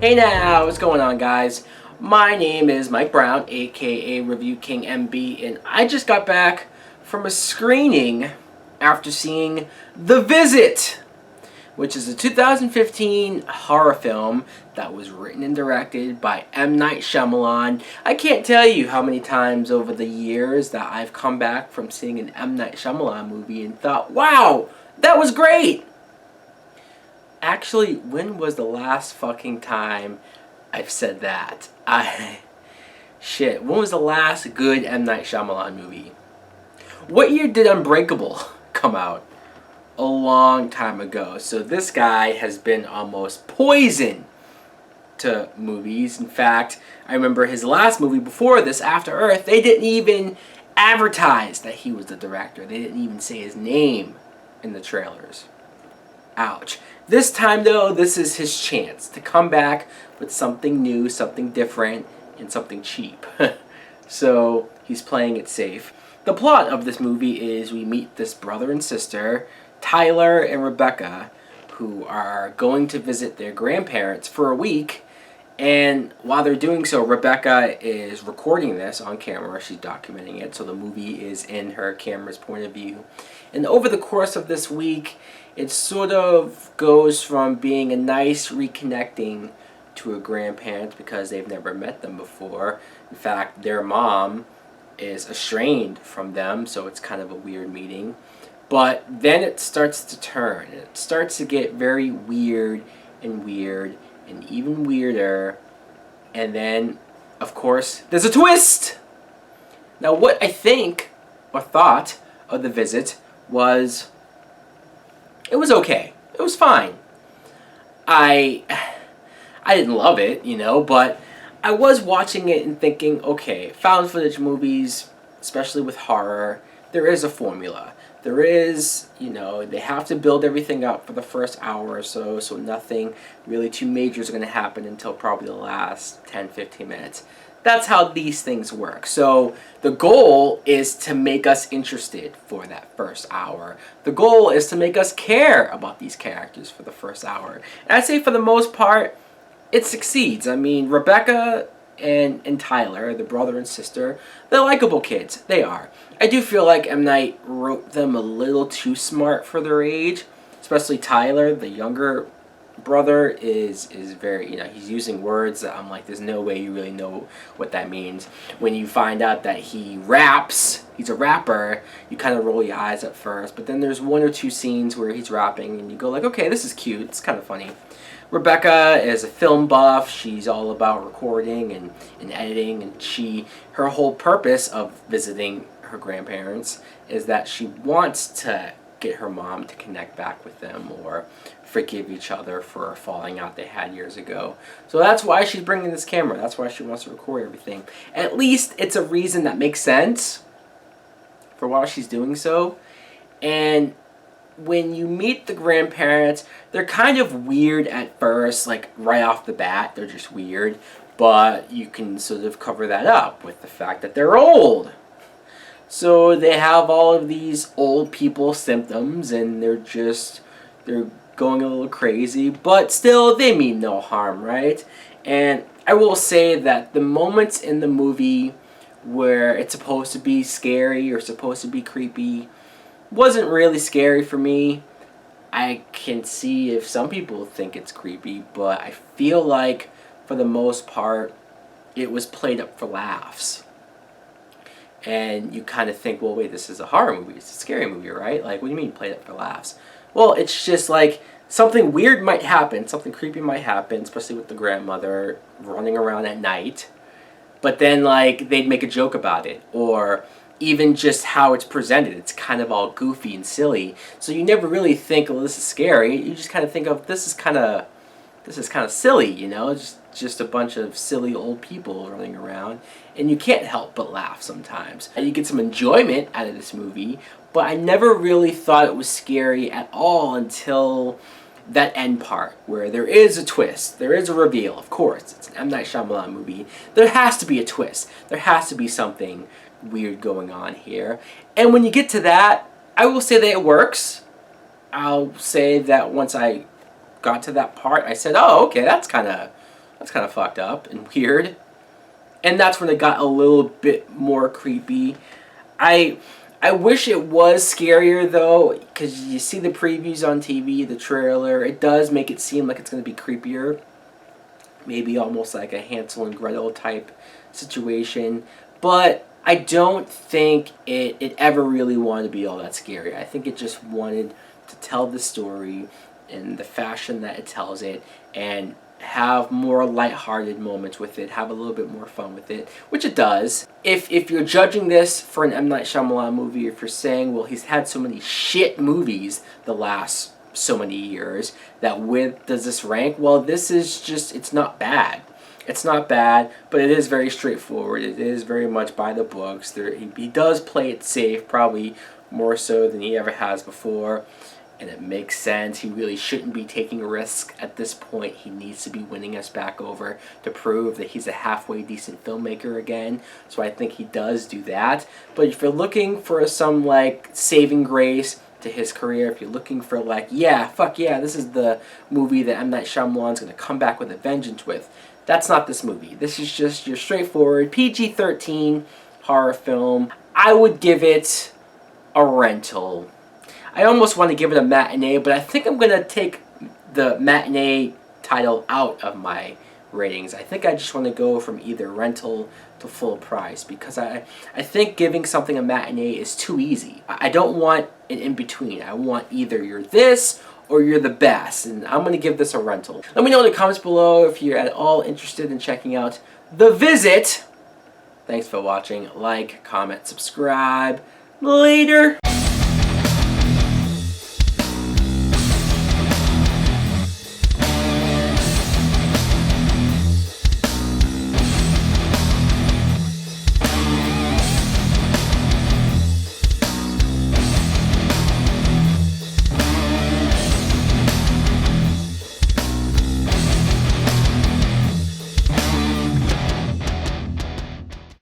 Hey now, what's going on, guys? My name is Mike Brown, aka ReviewKingMB, and I just got back from a screening after seeing The Visit, which is a 2015 horror film that was written and directed by M. Night Shyamalan. I can't tell you how many times over the years that I've come back from seeing an M. Night Shyamalan movie and thought, wow, that was great! Actually, when was the last fucking time I've said that? Shit, when was the last good M. Night Shyamalan movie? What year did Unbreakable come out? A long time ago. So this guy has been almost poison to movies. In fact, I remember his last movie before this, After Earth, they didn't even advertise that he was the director. They didn't even say his name in the trailers. Ouch. This time, though, this is his chance to come back with something new, something different, and something cheap. So he's playing it safe. The plot of this movie is we meet this brother and sister, Tyler and Rebecca, who are going to visit their grandparents for a week. And while they're doing so, Rebecca is recording this on camera. She's documenting it, so the movie is in her camera's point of view. And over the course of this week, it sort of goes from being a nice reconnecting to a grandparent because they've never met them before. In fact, their mom is estranged from them, so it's kind of a weird meeting. But then it starts to turn. It starts to get very weird and even weirder. And then, of course, there's a twist! Now, what I think or thought of The Visit was, it was okay. It was fine. I didn't love it, but I was watching it and thinking, okay, found footage movies, especially with horror, there is a formula. There is, they have to build everything up for the first hour or so nothing really too major is going to happen until probably the last 10-15 minutes. That's how these things work. So the goal is to make us interested for that first hour. The goal is to make us care about these characters for the first hour. And I'd say for the most part, it succeeds. I mean, Rebecca and Tyler, the brother and sister, they're likable kids. They are. I do feel like M. Night wrote them a little too smart for their age. Especially Tyler, the younger brother, is very, he's using words that I'm like, there's no way you really know what that means. When you find out that he raps, he's a rapper, you kind of roll your eyes at first. But then there's one or two scenes where he's rapping and you go like, okay, this is cute. It's kind of funny. Rebecca is a film buff. She's all about recording and editing, and her whole purpose of visiting her grandparents is that she wants to get her mom to connect back with them or forgive each other for a falling out they had years ago. So that's why she's bringing this camera. That's why she wants to record everything. At least it's a reason that makes sense for why she's doing so. And when you meet the grandparents, they're kind of weird at first, like right off the bat, they're just weird, but you can sort of cover that up with the fact that they're old. So they have all of these old people symptoms and they're going a little crazy, but still they mean no harm, right? And I will say that the moments in the movie where it's supposed to be scary or supposed to be creepy wasn't really scary for me. I can see if some people think it's creepy, but I feel like for the most part it was played up for laughs. And you kind of think, well, wait, this is a horror movie, it's a scary movie, right? Like, what do you mean played up for laughs? Well, it's just like something weird might happen, something creepy might happen, especially with the grandmother running around at night. But then, like, they'd make a joke about it, or even just how it's presented. It's kind of all goofy and silly. So you never really think, oh, this is scary. You just kind of think of, this is kind of silly, just a bunch of silly old people running around. And you can't help but laugh sometimes. And you get some enjoyment out of this movie, but I never really thought it was scary at all until that end part where there is a twist, there is a reveal. Of course, it's an M. Night Shyamalan movie. There has to be a twist. There has to be something weird going on here. And when you get to that, I will say that it works. I'll say that once I got to that part, I said, oh, okay, that's kind of that's kind of fucked up and weird. And that's when it got a little bit more creepy. I wish it was scarier though, because you see the previews on TV, the trailer, it does make it seem like it's going to be creepier. Maybe almost like a Hansel and Gretel type situation. But I don't think it ever really wanted to be all that scary. I think it just wanted to tell the story in the fashion that it tells it and have more lighthearted moments with it, have a little bit more fun with it, which it does. If you're judging this for an M. Night Shyamalan movie, if you're saying, well, he's had so many shit movies the last so many years, that does this rank? Well, this is just, it's not bad. It's not bad, but it is very straightforward. It is very much by the books. He does play it safe, probably more so than he ever has before. And it makes sense. He really shouldn't be taking a risk at this point. He needs to be winning us back over to prove that he's a halfway decent filmmaker again. So I think he does do that. But if you're looking for some like saving grace to his career, if you're looking for like, yeah, fuck yeah, this is the movie that M. Night Shyamalan's going to come back with a vengeance with, that's not this movie. This is just your straightforward PG-13 horror film. I would give it a rental. I almost want to give it a matinee, but I think I'm going to take the matinee title out of my ratings. I think I just want to go from either rental to full price, because I think giving something a matinee is too easy. I don't want an in-between. I want either you're this or you're the best, and I'm going to give this a rental. Let me know in the comments below if you're at all interested in checking out The Visit. Thanks for watching. Like, comment, subscribe. Later.